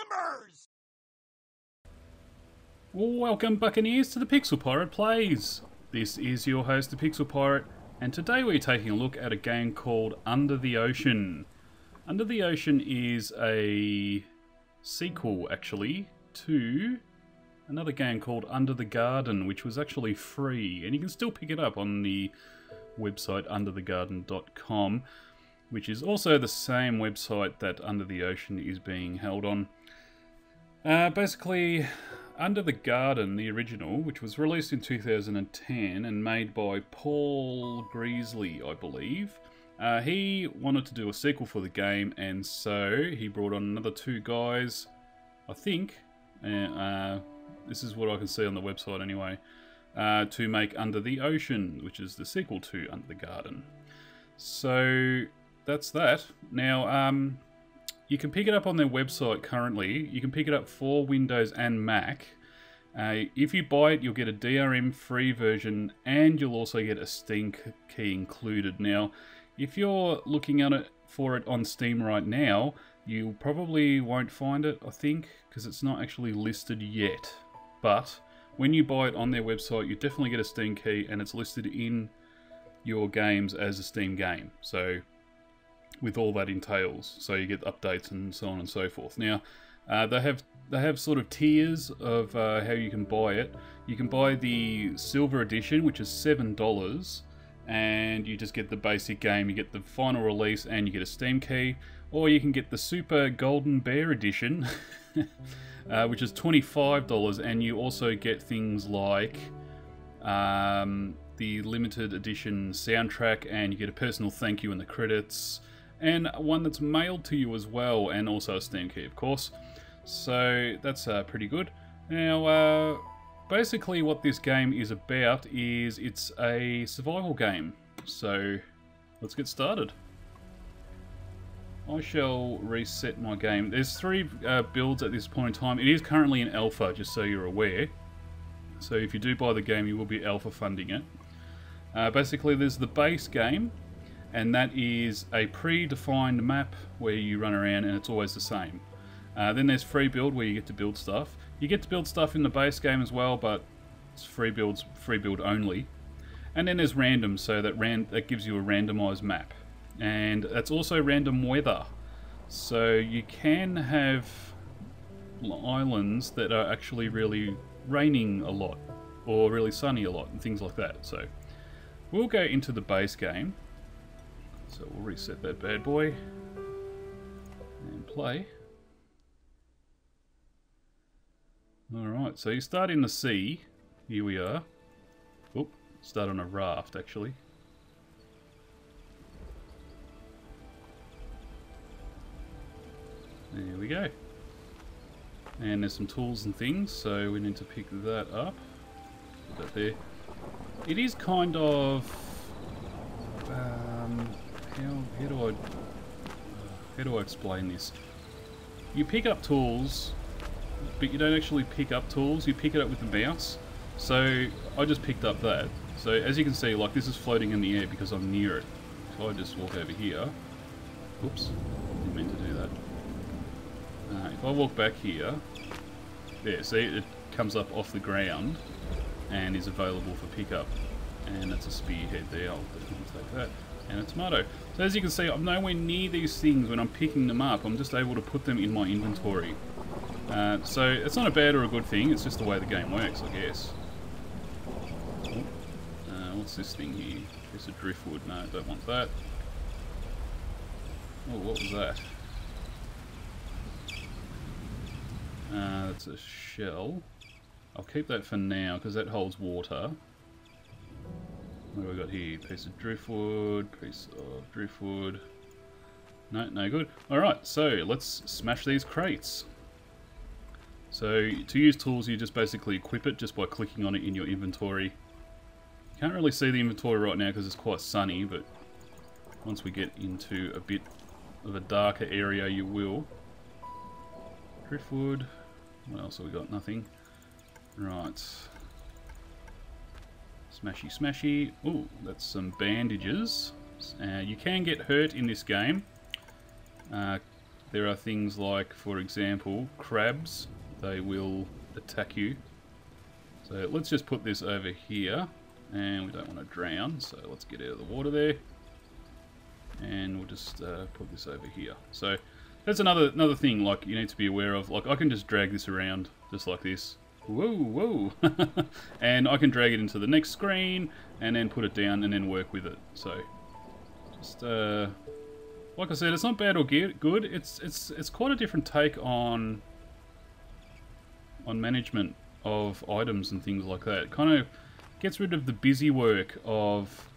timbers! Welcome Buccaneers to the Pixel Pirate Plays. This is your host, the Pixel Pirate, and today we're taking a look at a game called Under the Ocean. Under the Ocean is a sequel, actually, to another game called Under the Garden, which was actually free, and you can still pick it up on the website underthegarden.com, which is also the same website that Under the Ocean is being held on. Basically, Under the Garden, the original, which was released in 2010 and made by Paul Greasley, I believe, he wanted to do a sequel for the game, and so he brought on another two guys, I think, this is what I can see on the website anyway, to make Under the Ocean, which is the sequel to Under the Garden. So that's that. Now, you can pick it up on their website currently. You can pick it up for Windows and Mac. If you buy it, you'll get a DRM free version, and you'll also get a Steam key included. Now, if you're looking at it for it on Steam right now, you probably won't find it, I think, because it's not actually listed yet. But when you buy it on their website, you definitely get a Steam key, and it's listed in your games as a Steam game. So, with all that entails, so you get updates and so on and so forth. Now, they have sort of tiers of how you can buy it. You can buy the Silver Edition, which is $7, and you just get the basic game. You get the final release, and you get a Steam key. Or you can get the Super Golden Bear Edition, which is $25, and you also get things like the limited edition soundtrack, and you get a personal thank you in the credits, and one that's mailed to you as well, and also a Steam key, of course. So that's pretty good. Now, basically what this game is about is it's a survival game. So let's get started. I shall reset my game. There's three builds at this point in time. It is currently in alpha, just so you're aware. So if you do buy the game, you will be alpha funding it. Basically, there's the base game, and that is a predefined map where you run around and it's always the same. Then there's free build, where you get to build stuff. You get to build stuff in the base game as well, but it's free build only. And then there's random, so that gives you a randomized map. And that's also random weather. So you can have islands that are actually really raining a lot, or really sunny a lot, and things like that. So we'll go into the base game. So we'll reset that bad boy and play. Alright, so you start in the sea. Here we are. Oop, start on a raft actually. There we go. And there's some tools and things, so we need to pick that up. Put that there. It is kind of... how do I explain this? You pick up tools, but you don't actually pick up tools, you pick it up with the mouse. So I just picked up that. So as you can see, like, this is floating in the air because I'm near it. If I just walk over here, oops, didn't mean to do that. If I walk back here, there, see, it comes up off the ground and is available for pickup. And that's a spearhead there, I'll take that. And a tomato. So as you can see, I'm nowhere near these things when I'm picking them up. I'm just able to put them in my inventory. So it's not a bad or a good thing, it's just the way the game works, I guess. What's this thing here? Piece of driftwood. No, don't want that. Oh, what was that? That's a shell. I'll keep that for now because that holds water. What have we got here? Piece of driftwood, No, no good. Alright, so let's smash these crates. So to use tools, you just basically equip it just by clicking on it in your inventory. Can't really see the inventory right now because it's quite sunny, but once we get into a bit of a darker area, you will. Driftwood. What else have we got? Nothing. Right. Smashy, smashy. Ooh, that's some bandages. You can get hurt in this game. there are things like, for example, crabs. They will attack you. So let's just put this over here, and we don't want to drown, so let's get out of the water there. And we'll just put this over here. So that's another thing, like, you need to be aware of. Like, I can just drag this around just like this. Whoa, whoa. And I can drag it into the next screen and then put it down and then work with it. So just like I said, it's not bad or good. It's quite a different take on management of items and things like that. It kind of gets rid of the busy work of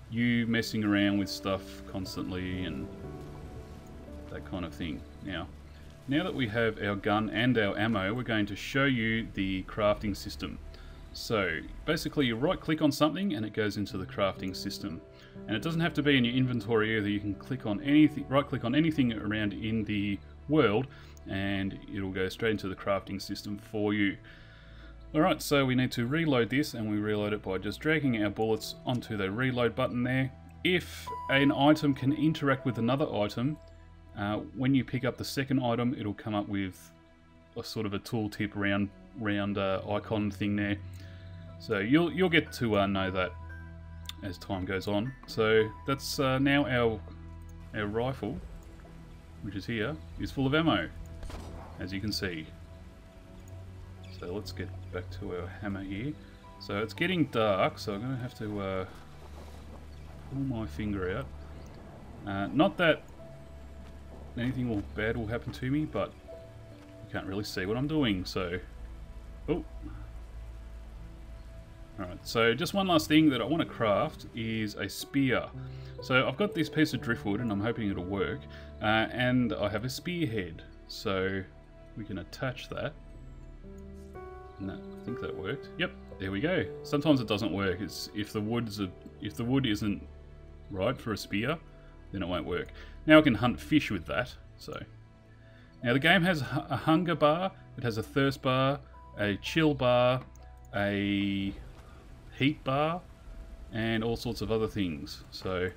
you messing around with stuff constantly and that kind of thing. Now that we have our gun and our ammo, we're going to show you the crafting system. So basically you right click on something and it goes into the crafting system. And it doesn't have to be in your inventory either. You can click on anything, right click on anything around in the world and it'll go straight into the crafting system for you. Alright, so we need to reload this, and we reload it by just dragging our bullets onto the reload button there. If an item can interact with another item, when you pick up the second item, it'll come up with a sort of a tooltip round icon thing there. So you'll get to know that as time goes on. So that's now our rifle, which is here, is full of ammo, as you can see. So let's get back to our hammer here. So it's getting dark, so I'm going to have to pull my finger out. Not that anything bad will happen to me, but you can't really see what I'm doing, so... Oh! Alright, so just one last thing that I want to craft is a spear. So I've got this piece of driftwood, and I'm hoping it'll work, and I have a spearhead, so we can attach that. No, I think that worked. Yep, there we go. Sometimes it doesn't work. It's if the wood isn't right for a spear, then it won't work. Now I can hunt fish with that. So now the game has a hunger bar, it has a thirst bar, a chill bar, a heat bar, and all sorts of other things. So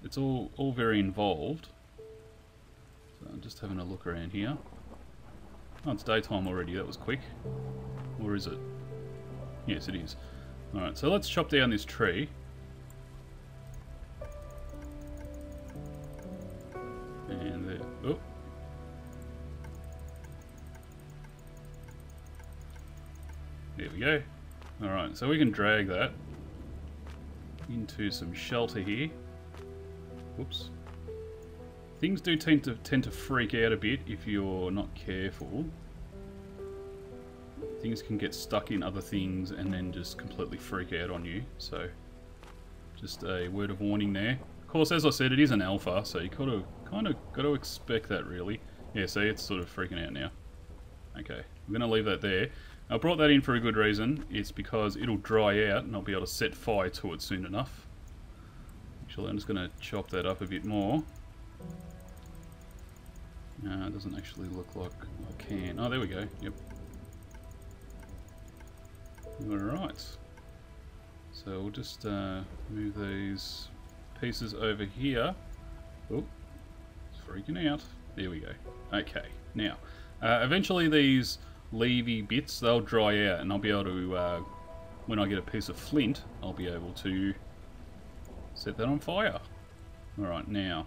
it's all very involved. So I'm just having a look around here. Oh, it's daytime already, that was quick. Or is it? Yes, it is. Alright, so let's chop down this tree. And there, oh. There we go. Alright, so we can drag that into some shelter here. Whoops. Things do tend to freak out a bit if you're not careful. Things can get stuck in other things and then just completely freak out on you. So, just a word of warning there. Of course, as I said, it is an alpha, so you kind of got to expect that, really. Yeah, see, it's sort of freaking out now. Okay, I'm going to leave that there. I brought that in for a good reason. It's because it'll dry out and I'll be able to set fire to it soon enough. Actually, I'm just going to chop that up a bit more. It doesn't actually look like I can. Oh, there we go. Yep. Alright. So we'll just move these pieces over here. Oh, it's freaking out. There we go. Okay. Now, eventually these leafy bits, they'll dry out and I'll be able to, when I get a piece of flint, I'll be able to set that on fire. Alright, now...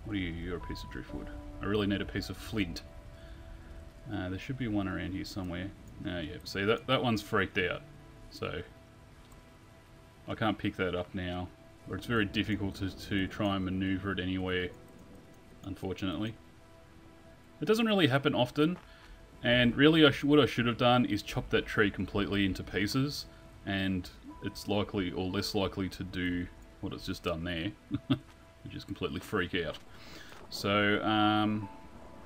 What are you? You're a piece of driftwood. I really need a piece of flint. There should be one around here somewhere. Yeah, see, that one's freaked out. So, I can't pick that up now. Or it's very difficult to try and maneuver it anywhere, unfortunately. It doesn't really happen often. And really, what I should have done is chop that tree completely into pieces. And it's likely, or less likely, to do what it's just done there. Which is completely freak out. So,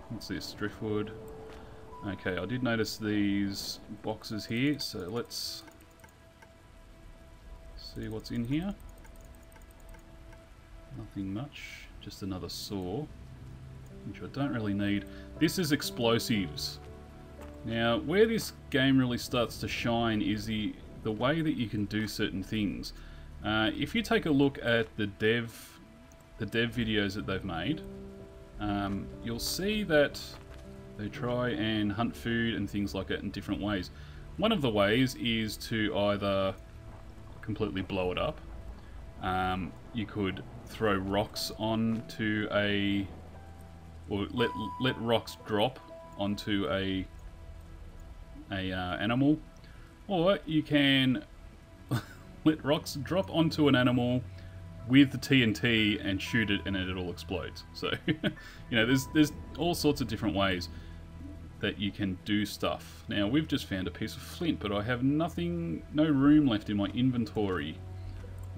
what's this? Driftwood. Okay, I did notice these boxes here, so let's see what's in here. Nothing much, just another saw, which I don't really need. This is explosives. Now, where this game really starts to shine is the way that you can do certain things. If you take a look at the the dev videos that they've made, you'll see that they try and hunt food and things like that in different ways. One of the ways is to either completely blow it up. You could throw rocks onto a, or let rocks drop onto a animal, or you can let rocks drop onto an animal with the TNT and shoot it, and it all explodes. So, you know, there's all sorts of different ways that you can do stuff. Now, we've just found a piece of flint, but I have no room left in my inventory.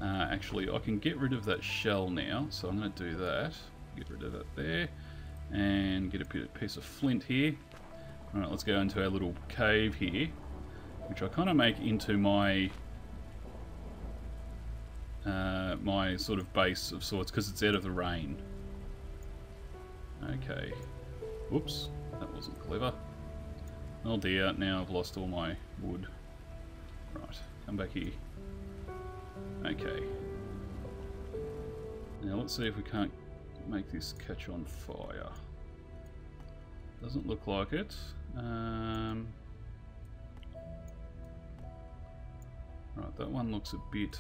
Actually, I can get rid of that shell now, so I'm going to do that. Get rid of that there, and get a piece of flint here. Alright, let's go into our little cave here, which I kind of make into my my sort of base of sorts, because it's out of the rain. Okay. Whoops, that wasn't clever. Oh dear, now I've lost all my wood. Right, come back here. Okay. Now let's see if we can't make this catch on fire. Doesn't look like it. Right, that one looks a bit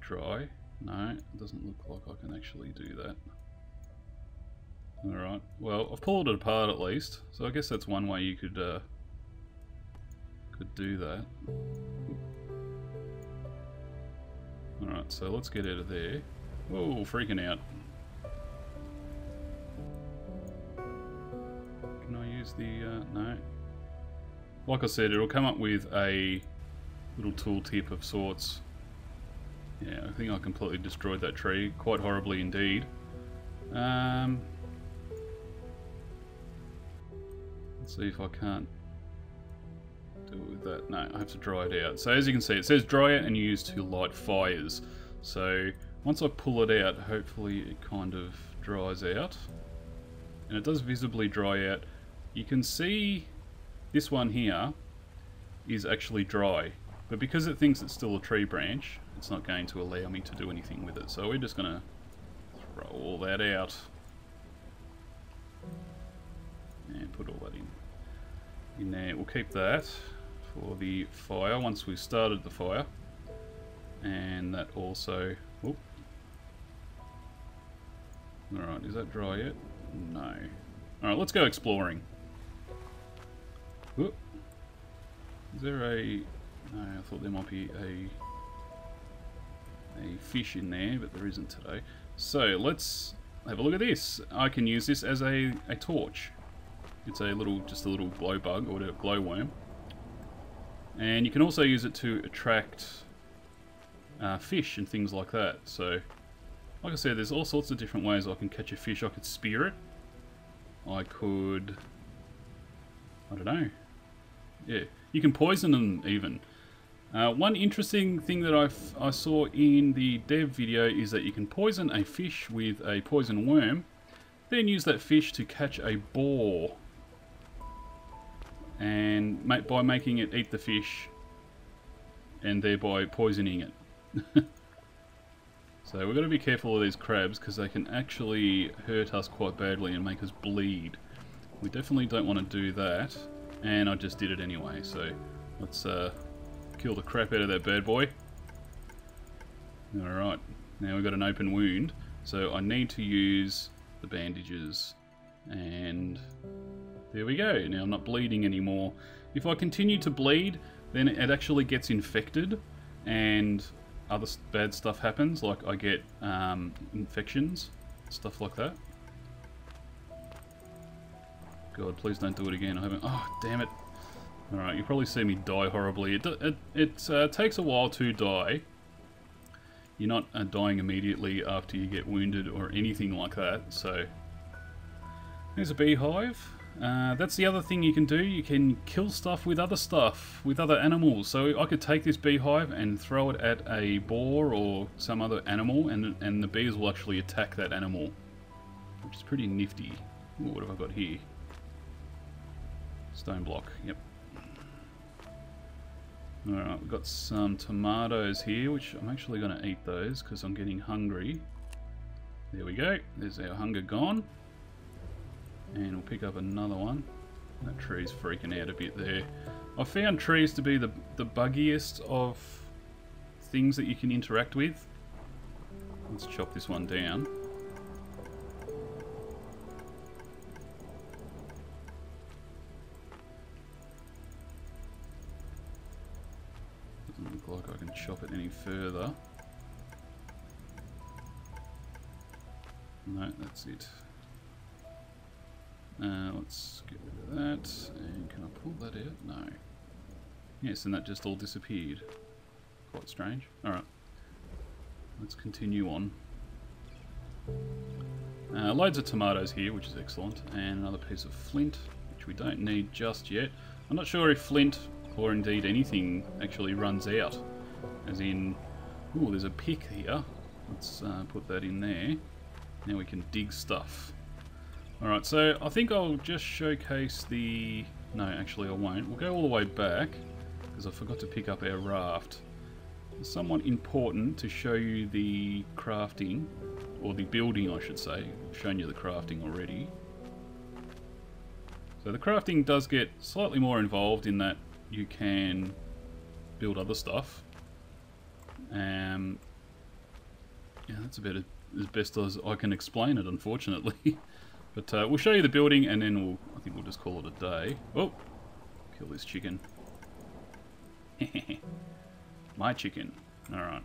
dry. No, it doesn't look like I can actually do that. Alright, well, I've pulled it apart at least, so I guess that's one way you could do that. Alright, so let's get out of there. Whoa, freaking out. Can I use the, no. Like I said, it'll come up with a little tooltip of sorts. Yeah, I think I completely destroyed that tree, quite horribly indeed. Let's see if I can't do it with that. No, I have to dry it out. So as you can see, it says dry it and use to light fires. So once I pull it out, hopefully it kind of dries out. And it does visibly dry out. You can see this one here is actually dry. But because it thinks it's still a tree branch, it's not going to allow me to do anything with it. So we're just going to throw all that out. And put all that in there. We'll keep that for the fire once we've started the fire. And that also... Oop. Alright, is that dry yet? No. Alright, let's go exploring. Oop. Is there a... No, I thought there might be a fish in there, but there isn't today. So let's have a look at this. I can use this as a torch. It's just a little glow bug, or whatever, glowworm. And you can also use it to attract fish and things like that. So, like I said, there's all sorts of different ways I can catch a fish. I could spear it. I could... I don't know. Yeah, you can poison them even. One interesting thing that I saw in the dev video is that you can poison a fish with a poison worm, then use that fish to catch a boar, and by making it eat the fish and thereby poisoning it. So we've got to be careful of these crabs because they can actually hurt us quite badly and make us bleed. We definitely don't want to do that, and I just did it anyway, so let's kill the crap out of that bad boy. Alright, now we've got an open wound, so I need to use the bandages, and there we go. Now I'm not bleeding anymore. If I continue to bleed, then it actually gets infected and other bad stuff happens, like I get infections, stuff like that. God, please don't do it again. I haven't... Oh, damn it. Alright, you probably see me die horribly. It takes a while to die. You're not dying immediately after you get wounded or anything like that, so... There's a beehive. That's the other thing you can do. You can kill stuff, with other animals. So I could take this beehive and throw it at a boar or some other animal, and the bees will actually attack that animal, which is pretty nifty. Ooh, what have I got here? Stone block, yep. Alright, we've got some tomatoes here, which I'm actually going to eat those because I'm getting hungry. There we go. There's our hunger gone. And we'll pick up another one. That tree's freaking out a bit there. I found trees to be the buggiest of things that you can interact with. Let's chop this one down. Doesn't look like I can chop it any further. No, that's it. Let's get rid of that. And can I pull that out? No. Yes, and that just all disappeared. Quite strange. Alright. Let's continue on. Loads of tomatoes here, which is excellent. And another piece of flint, which we don't need just yet. I'm not sure if flint, or indeed anything, actually runs out. As in, ooh, there's a pick here. Let's put that in there. Now we can dig stuff. Alright, so I think I'll just showcase the... No, actually I won't. We'll go all the way back, because I forgot to pick up our raft. It's somewhat important to show you the crafting, or the building I should say. I've shown you the crafting already. So the crafting does get slightly more involved in that you can build other stuff. Yeah, that's about as best as I can explain it, unfortunately. But we'll show you the building, and then I think we'll just call it a day. Oh, kill this chicken. My chicken. Alright.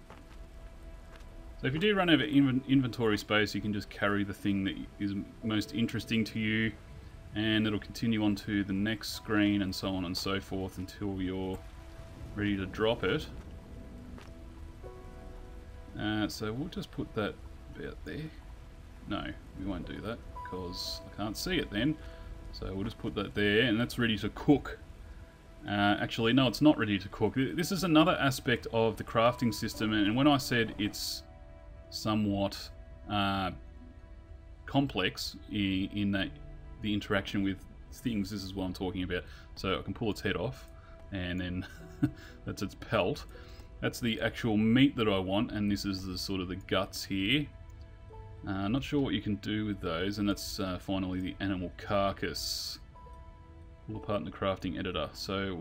So if you do run out of inventory space, you can just carry the thing that is most interesting to you, and it'll continue on to the next screen and so on and so forth until you're ready to drop it. So we'll just put that about there. No, we won't do that because I can't see it then. So we'll just put that there, and that's ready to cook. Actually, no, it's not ready to cook. This is another aspect of the crafting system, and when I said it's somewhat complex in that the interaction with things, this is what I'm talking about. So I can pull its head off, and then that's its pelt. That's the actual meat that I want, and this is the sort of the guts here. Not sure what you can do with those, and that's finally the animal carcass. Pull apart in the crafting editor. So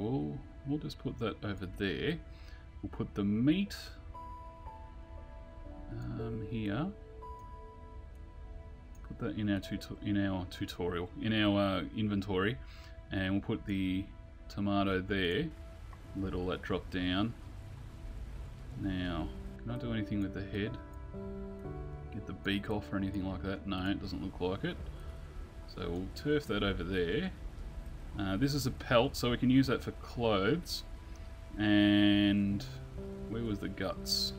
we'll just put that over there. We'll put the meat here. Put that in our tutorial, in our inventory, and we'll put the tomato there. Let all that drop down. Now, can I do anything with the head? Get the beak off or anything like that? No, it doesn't look like it. So we'll turf that over there. This is a pelt, so we can use that for clothes. And where was the guts?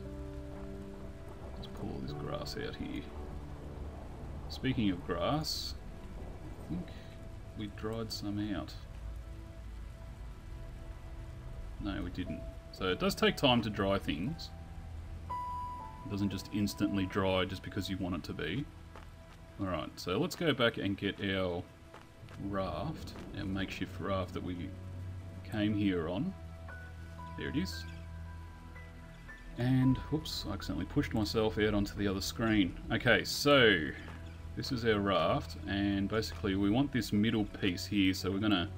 Let's pull all this grass out here. Speaking of grass, I think we dried some out. No, we didn't. So it does take time to dry things. It doesn't just instantly dry just because you want it to be. Alright, so let's go back and get our raft, our makeshift raft that we came here on. There it is. And, whoops, I accidentally pushed myself out onto the other screen. Okay, so this is our raft, and basically we want this middle piece here, so we're going to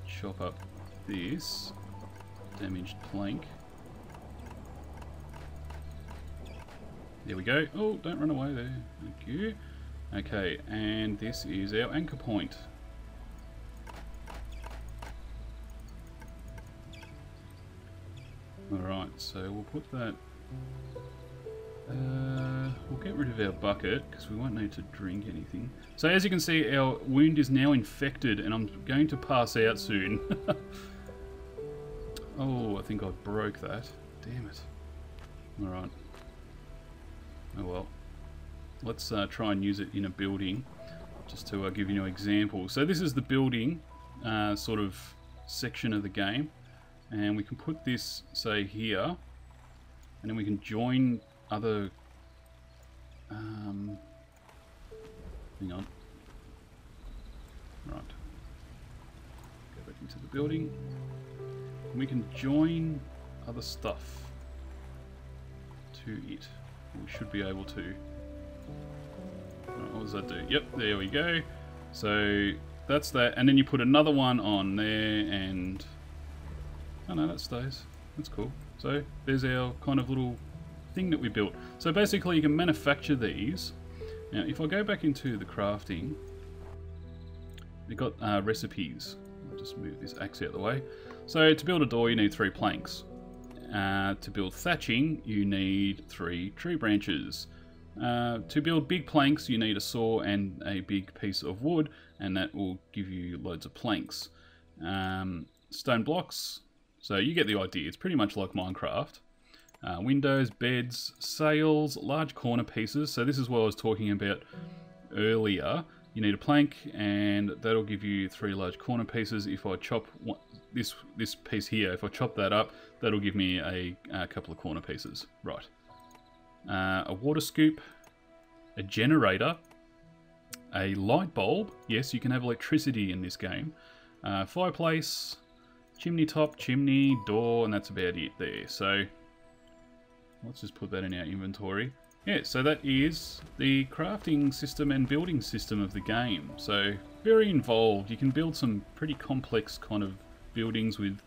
chop up this damaged plank. There we go. Oh, don't run away there. Thank you. Okay, and this is our anchor point. Alright, so we'll put that... we'll get rid of our bucket, because we won't need to drink anything. So as you can see, our wound is now infected, and I'm going to pass out soon. Oh, I think I broke that. Damn it. Alright. Oh well. Let's try and use it in a building, just to give you an example. So this is the building sort of section of the game. And we can put this, say, here. And then we can join other... hang on. Right. Go back into the building. And we can join other stuff to it. We should be able to. What does that do? Yep, there we go. So that's that, and then you put another one on there, and oh no, that stays. That's cool. So there's our kind of little thing that we built. So basically you can manufacture these. Now if I go back into the crafting, we've got recipes. I'll just move this axe out of the way. So to build a door you need 3 planks. To build thatching you need 3 tree branches. To build big planks you need a saw and a big piece of wood, and that will give you loads of planks. Stone blocks, so you get the idea, it's pretty much like Minecraft. Windows, beds, sails, large corner pieces, so this is what I was talking about earlier. You need a plank, and that'll give you 3 large corner pieces. If I chop this piece here, if I chop that up, that'll give me a couple of corner pieces. Right. A water scoop, a generator, a light bulb. Yes, you can have electricity in this game. Fireplace, chimney top, chimney, door, and that's about it there. So let's just put that in our inventory. Yeah, so that is the crafting system and building system of the game. So very involved. You can build some pretty complex kind of buildings with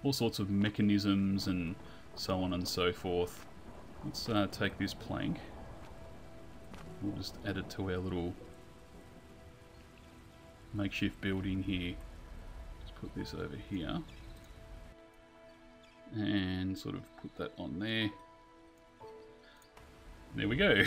all sorts of mechanisms and so on and so forth. Let's take this plank. We'll just add it to our little makeshift building here. Let's put this over here. And sort of put that on there. There we go.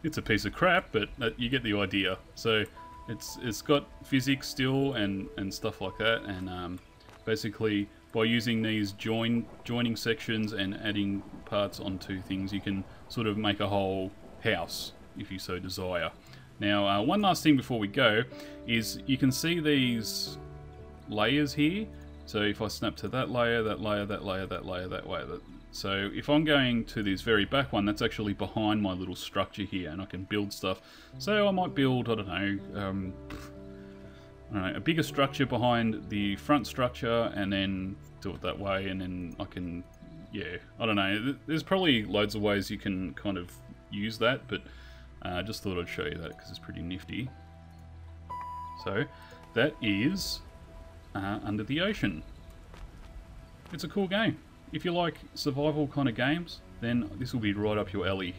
It's a piece of crap, but you get the idea. So it's got physics still and stuff like that, and basically by using these joining sections and adding parts onto things, you can sort of make a whole house if you so desire. Now one last thing before we go is you can see these layers here. So if I snap to that layer, that layer, that layer, that layer, that way, so if I'm going to this very back one, that's actually behind my little structure here, and I can build stuff. So I might build, I don't know, a bigger structure behind the front structure, and then do it that way, and then I can, yeah, I don't know. There's probably loads of ways you can kind of use that, but I just thought I'd show you that because it's pretty nifty. So that is Under the Ocean. It's a cool game. If you like survival kind of games, then this will be right up your alley.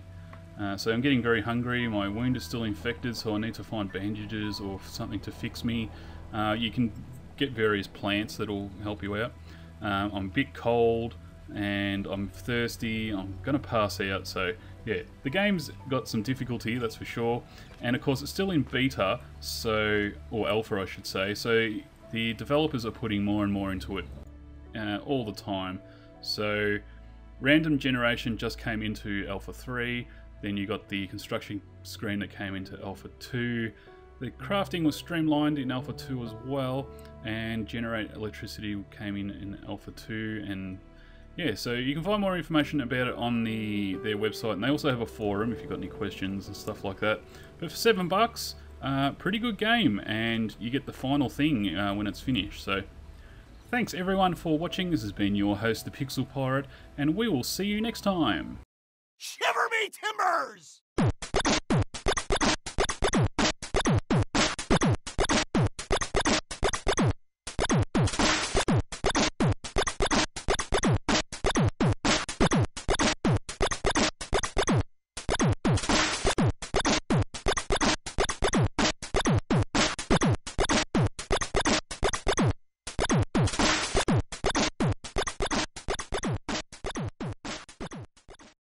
So I'm getting very hungry, my wound is still infected, so I need to find bandages or something to fix me. You can get various plants that will help you out. I'm a bit cold and I'm thirsty, I'm going to pass out, so yeah, the game's got some difficulty, that's for sure. And of course it's still in beta, so, or alpha I should say, so the developers are putting more and more into it all the time. So random generation just came into Alpha 3, then you got the construction screen that came into Alpha 2. The crafting was streamlined in Alpha 2 as well, and generate electricity came in Alpha 2, and yeah, so you can find more information about it on their website, and they also have a forum if you've got any questions and stuff like that. But for $7, pretty good game, and you get the final thing when it's finished. So thanks everyone for watching. This has been your host, the Pixel Pirate, and we will see you next time. Shiver me timbers!